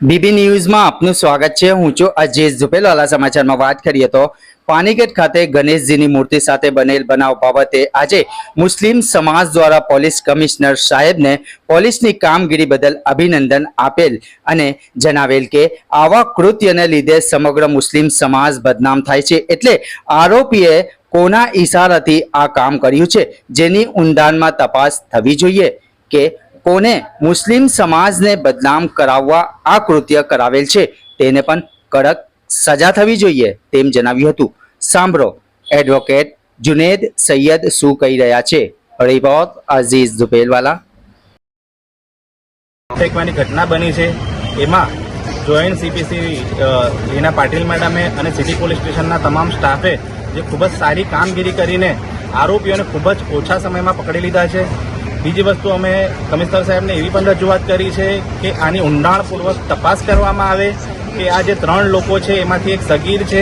BB ન્યૂઝમાં આપનું સ્વાગત છે। હું છું અજીઝ ઝુપેલવાલા। સમાચારમાં વાત કરીએ તો પાનીગેટ ખાતે ગણેશજીની મૂર્તિ સાથે બનેલ બનાવ બાબતે આજે મુસ્લિમ સમાજ દ્વારા પોલીસ કમિશનર સાહેબને પોલીસની કામગીરી બદલ અભિનંદન આપેલ અને જણાવેલ કે આવા કૃત્યને લીધે સમગ્ર મુસ્લિમ સમાજ બદનામ થાય છે। એટલે આરોપીએ કોના ઈશારાથી આ કામ કર્યું છે જેની ઊંડાણમાં તપાસ થવી જોઈએ કે કોને મુસ્લિમ સમાજને બદનામ કરાવવા આ કૃત્ય કરાવેલ છે તેને પણ કડક સજા થવી જોઈએ તેમ જણાવ્યું હતું। સાંભળો એડવોકેટ જુનેદ સૈયદ શું કહી રહ્યા છે। Report Aziz ઝુપેલવાલા। ફેંકવાની ઘટના બની છે એમાં જોઈન્ટ સીપીસી લીના પાટીલ મેડમે અને સિટી પોલીસ સ્ટેશનના તમામ સ્ટાફે જે ખૂબ જ સારી કામગીરી કરીને આરોપીઓને ખૂબ જ ઓછા સમયમાં પકડી લીધા છે। બીજી વસ્તુ અમે કમિશનર સાહેબને એવી પણ રજૂઆત કરી છે કે આની ઊંડાણપૂર્વક તપાસ કરવામાં આવે કે આ જે 3 લોકો છે એમાંથી એક સગીર છે,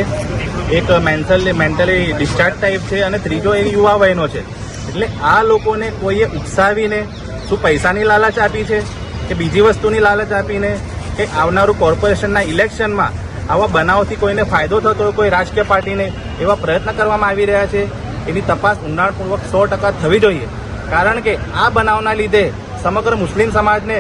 એક મેન્ટલી ડિસ્ચાર્જ ટાઈપ છે અને ત્રીજો એક યુવા વયનો છે। એટલે આ લોકોને કોઈએ ઉકસાવીને શું પૈસાની લાલચ આપી છે કે બીજી વસ્તુની લાલચ આપીને કે આવનારું કોર્પોરેશનના ઇલેક્શનમાં આવા બનાવથી કોઈને ફાયદો થતો હોય કોઈ રાજકીય પાર્ટીને એવા પ્રયત્ન કરવામાં આવી રહ્યા છે। એની તપાસ ઊંડાણપૂર્વક 100% થવી જોઈએ, કારણ કે આ બનાવના લીધે સમગ્ર મુસ્લિમ સમાજને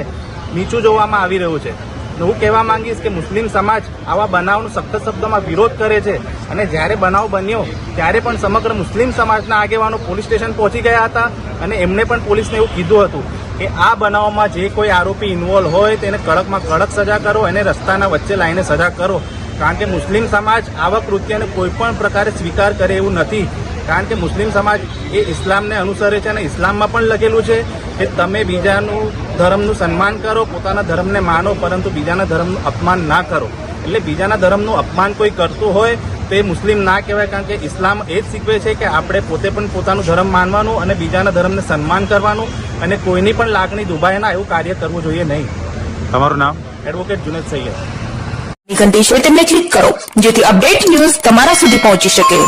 નીચું જોવામાં આવી રહ્યું છે। હું કહેવા માંગીશ કે મુસ્લિમ સમાજ આવા બનાવનો સખત શબ્દોમાં વિરોધ કરે છે અને જ્યારે બનાવ બન્યો ત્યારે પણ સમગ્ર મુસ્લિમ સમાજના આગેવાનો પોલીસ સ્ટેશન પહોંચી ગયા હતા અને એમને પણ પોલીસને એવું કીધું હતું કે આ બનાવમાં જે કોઈ આરોપી ઇન્વોલ્વ હોય તેને કડકમાં કડક સજા કરો અને રસ્તાના વચ્ચે લાવીને સજા કરો, કારણ કે મુસ્લિમ સમાજ આવા કૃત્યને કોઈ પણ પ્રકારે સ્વીકાર કરે એવું નથી। કારણ કે મુસ્લિમ સમાજ એ ઇસ્લામને અનુસરે છે અને ઇસ્લામમાં પણ લખેલું છે કે તમે બીજાનું ધર્મનું સન્માન કરો, પોતાના ધર્મને માનો, પરંતુ બીજાના ધર્મનું અપમાન ના કરો। એટલે બીજાના ધર્મનું અપમાન કોઈ કરતું હોય તો એ મુસ્લિમ ના કહેવાય, કારણ કે ઇસ્લામ એ જ શીખવે છે કે આપણે પોતે પણ પોતાનું ધર્મ માનવાનું અને બીજાના ધર્મને સન્માન કરવાનું અને કોઈની પણ લાગણી દુભાય ના એવું કાર્ય કરવું જોઈએ નહીં। તમારું નામ? એડવોકેટ જુનેદ સૈયદ। ઘંટી છે તેમને ક્લિક કરો જેથી અપડેટ ન્યૂઝ તમારા સુધી પહોંચી શકે।